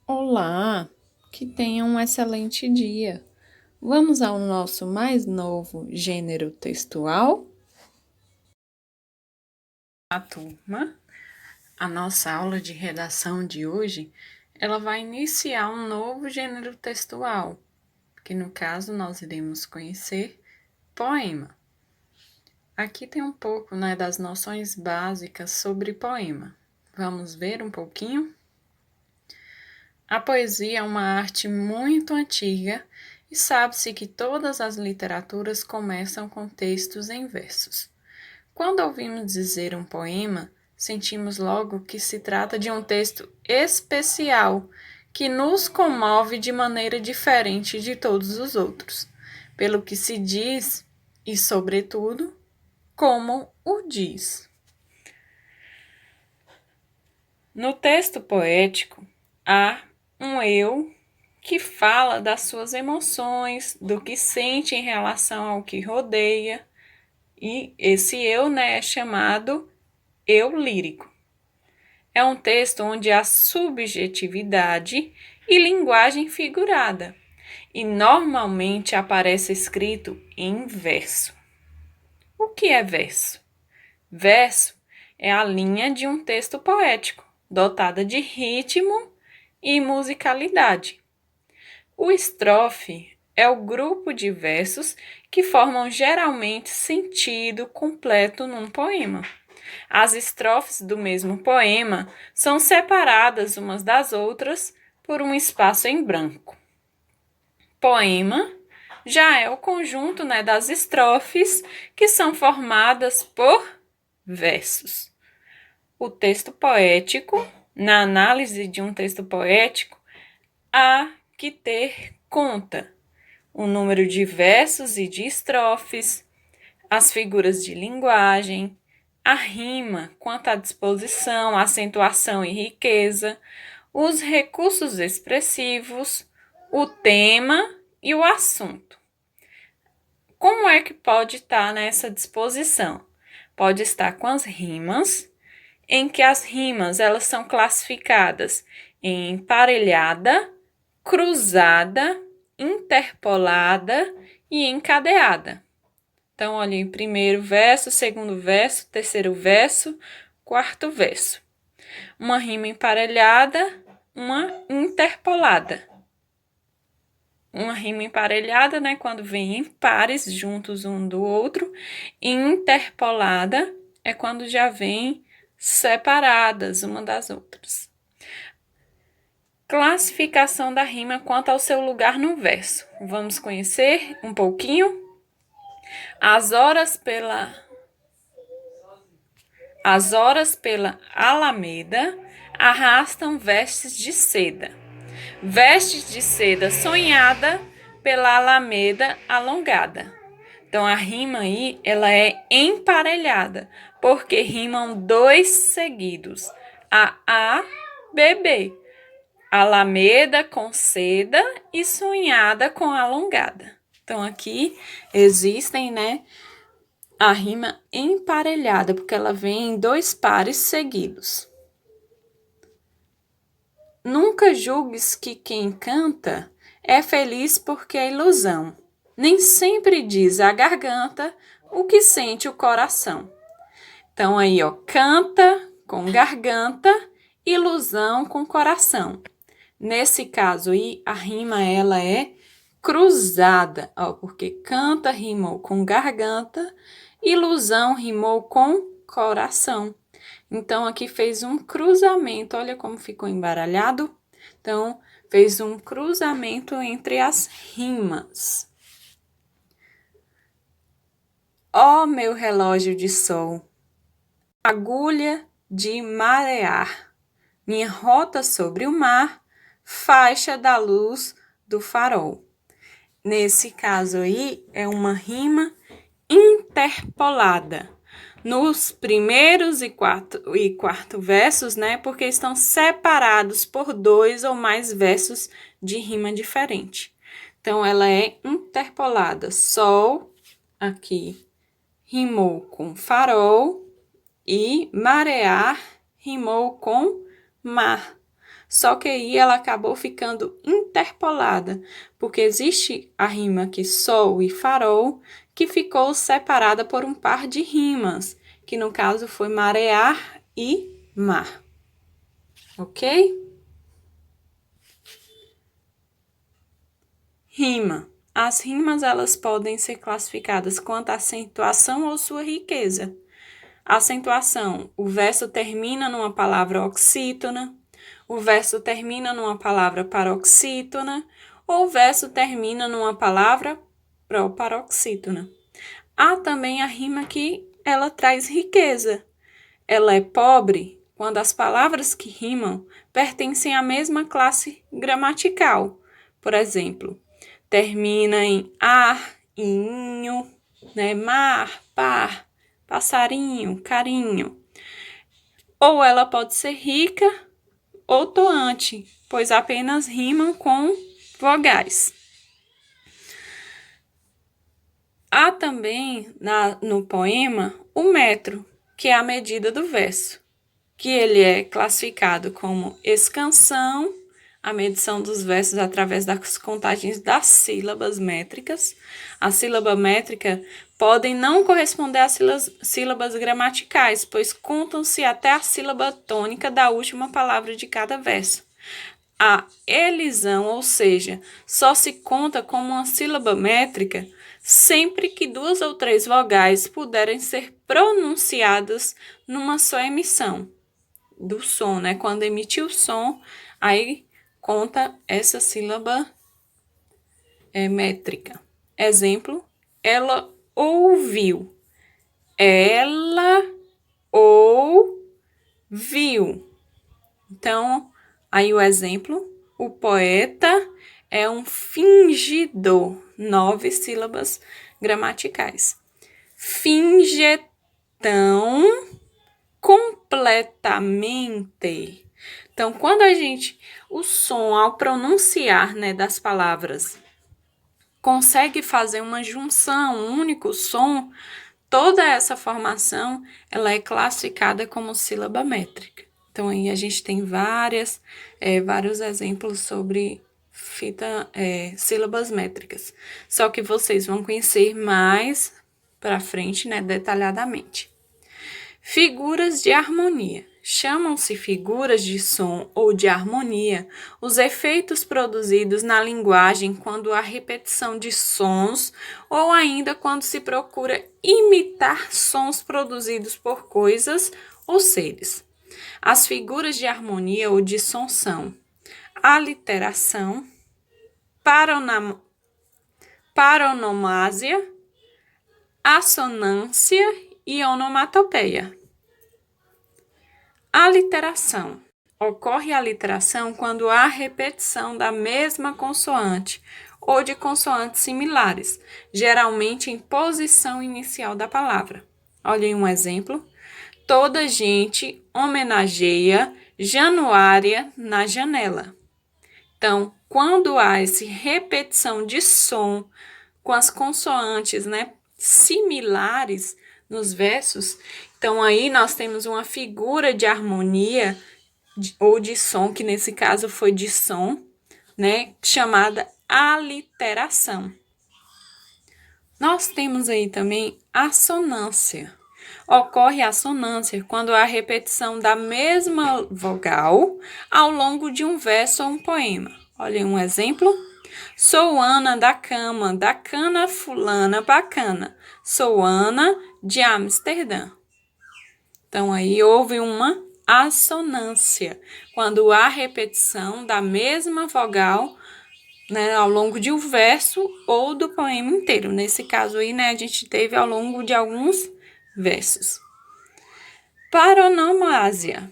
Olá, que tenha um excelente dia. Vamos ao nosso mais novo gênero textual? A turma, a nossa aula de redação de hoje, ela vai iniciar um novo gênero textual, que no caso nós iremos conhecer poema. Aqui tem um pouco, das noções básicas sobre poema. Vamos ver um pouquinho? A poesia é uma arte muito antiga e sabe-se que todas as literaturas começam com textos em versos. Quando ouvimos dizer um poema, sentimos logo que se trata de um texto especial que nos comove de maneira diferente de todos os outros, pelo que se diz e, sobretudo, como o diz. No texto poético, há um eu que fala das suas emoções, do que sente em relação ao que rodeia, e esse eu, é chamado eu lírico. É um texto onde há subjetividade e linguagem figurada, e normalmente aparece escrito em verso. O que é verso? Verso é a linha de um texto poético, dotada de ritmo e musicalidade. O estrofe é o grupo de versos que formam geralmente sentido completo num poema. As estrofes do mesmo poema são separadas umas das outras por um espaço em branco. Poema já é o conjunto, das estrofes que são formadas por versos. O texto poético, na análise de um texto poético, há que ter conta o número de versos e de estrofes, as figuras de linguagem, a rima quanto à disposição, acentuação e riqueza, os recursos expressivos, o tema e o assunto. Como é que pode estar nessa disposição? Pode estar com as rimas, em que as rimas elas são classificadas em emparelhada, cruzada, interpolada e encadeada. Então, olha aí, primeiro verso, segundo verso, terceiro verso, quarto verso. Uma rima emparelhada, uma interpolada. Uma rima emparelhada, quando vem em pares, juntos um do outro, e interpolada é quando já vem separadas uma das outras. Classificação da rima quanto ao seu lugar no verso. Vamos conhecer um pouquinho? As horas pela alameda arrastam vestes de seda. Vestes de seda sonhada pela alameda alongada. Então, a rima aí, ela é emparelhada, porque rimam dois seguidos. A, B, B. Alameda com seda e sonhada com alongada. Então, aqui existem, a rima emparelhada, porque ela vem em dois pares seguidos. Nunca julgues que quem canta é feliz porque é ilusão. Nem sempre diz a garganta o que sente o coração. Então, aí, canta com garganta, ilusão com coração. Nesse caso aí, a rima ela é cruzada, porque canta rimou com garganta, ilusão rimou com coração. Então, aqui fez um cruzamento, olha como ficou embaralhado. Então, fez um cruzamento entre as rimas. Ó meu relógio de sol, agulha de marear, minha rota sobre o mar, faixa da luz do farol. Nesse caso aí, é uma rima interpolada nos primeiros e quarto versos, porque estão separados por dois ou mais versos de rima diferente. Então, ela é interpolada. Sol, aqui, rimou com farol e marear rimou com mar. só que aí ela acabou ficando interpolada, porque existe a rima aqui sol e farol, que ficou separada por um par de rimas, que no caso foi marear e mar. Ok? Rima. As rimas elas podem ser classificadas quanto à acentuação ou sua riqueza. Acentuação: o verso termina numa palavra oxítona, o verso termina numa palavra paroxítona, ou o verso termina numa palavra proparoxítona. Há também a rima que ela traz riqueza. Ela é pobre quando as palavras que rimam pertencem à mesma classe gramatical. Por exemplo, termina em ar, inho, né? Mar, par, passarinho, carinho. Ou ela pode ser rica ou toante, pois apenas rimam com vogais. Há também no poema o metro, que é a medida do verso, que ele é classificado como escansão, a medição dos versos através das contagens das sílabas métricas. A sílaba métrica podem não corresponder às sílabas gramaticais, pois contam-se até a sílaba tônica da última palavra de cada verso. A elisão, ou seja, só se conta como uma sílaba métrica sempre que 2 ou 3 vogais puderem ser pronunciadas numa só emissão do som, né? Quando emitir o som, aí conta essa sílaba métrica. Exemplo, ela ouviu. Ela ouviu. Então, aí o exemplo, o poeta é um fingidor. 9 sílabas gramaticais. Fingetão completamente. Então, quando o som ao pronunciar, né, das palavras, consegue fazer uma junção, um único som, toda essa formação, ela é classificada como sílaba métrica. Então, aí a gente tem vários exemplos sobre sílabas métricas. Só que vocês vão conhecer mais para frente, né, detalhadamente. Figuras de harmonia. Chamam-se figuras de som ou de harmonia os efeitos produzidos na linguagem quando há repetição de sons ou ainda quando se procura imitar sons produzidos por coisas ou seres. As figuras de harmonia ou de som são aliteração, paronomásia, assonância e onomatopeia. Aliteração. Ocorre a aliteração quando há repetição da mesma consoante ou de consoantes similares, geralmente em posição inicial da palavra. Olhem um exemplo. Toda gente homenageia Januária na janela. Então, quando há essa repetição de som com as consoantes, né, similares nos versos, então aí nós temos uma figura de harmonia ou de som, que nesse caso foi de som, né, chamada aliteração. Nós temos aí também assonância. Ocorre a assonância quando há repetição da mesma vogal ao longo de um verso ou um poema. Olhem um exemplo. Sou Ana da cama, da cana fulana bacana. Sou Ana de Amsterdã. Então, aí houve uma assonância, quando há repetição da mesma vogal, né, ao longo de um verso ou do poema inteiro. Nesse caso aí, né, a gente teve ao longo de alguns versos. Paronomásia.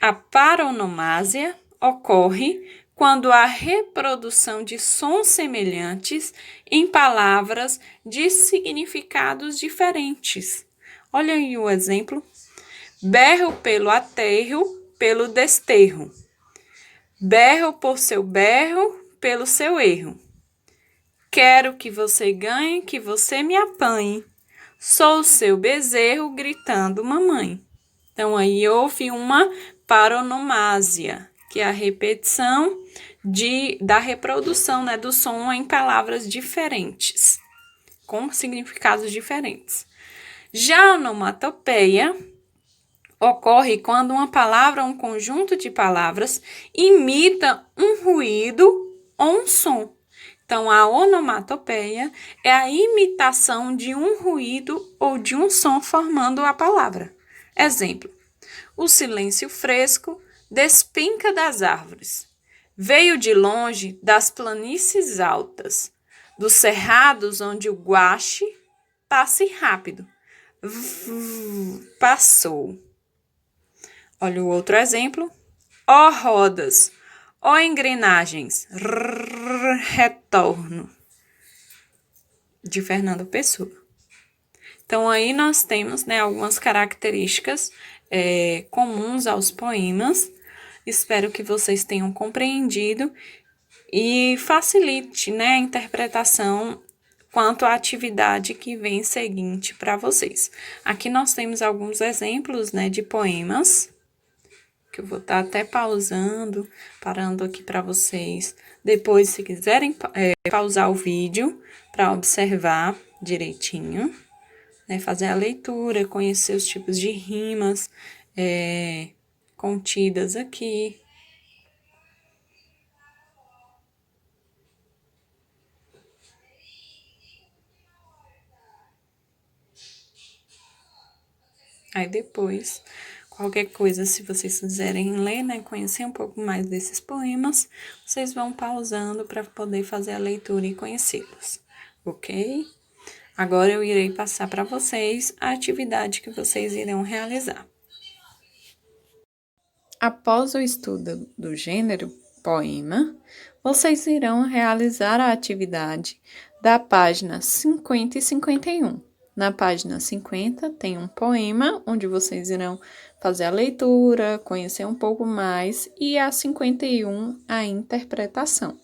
A paronomásia ocorre quando há reprodução de sons semelhantes em palavras de significados diferentes. Olha aí o exemplo. Berro pelo aterro, pelo desterro. Berro por seu berro, pelo seu erro. Quero que você ganhe, que você me apanhe. Sou o seu bezerro gritando mamãe. Então, aí houve uma paronomásia, que é a repetição da reprodução, né, do som em palavras diferentes, com significados diferentes. Já a onomatopeia ocorre quando uma palavra ou um conjunto de palavras imita um ruído ou um som. Então, a onomatopeia é a imitação de um ruído ou de um som formando a palavra. Exemplo: o silêncio fresco despenca das árvores. Veio de longe das planícies altas, dos cerrados onde o guache passe rápido. Passou. Olha o outro exemplo. Ó rodas, ó engrenagens, retorno. De Fernando Pessoa. Então, aí nós temos, né, algumas características comuns aos poemas. Espero que vocês tenham compreendido e facilite, né, a interpretação quanto à atividade que vem seguinte para vocês. Aqui nós temos alguns exemplos, né, de poemas, que eu vou estar até pausando, parando aqui para vocês. Depois, se quiserem pausar o vídeo para observar direitinho, né, fazer a leitura, conhecer os tipos de rimas contidas aqui. Aí depois, qualquer coisa, se vocês quiserem ler, né, conhecer um pouco mais desses poemas, vocês vão pausando para poder fazer a leitura e conhecê-los, ok? Agora eu irei passar para vocês a atividade que vocês irão realizar. Após o estudo do gênero poema, vocês irão realizar a atividade da página 50 e 51. Na página 50 tem um poema, onde vocês irão fazer a leitura, conhecer um pouco mais, e a 51 a interpretação.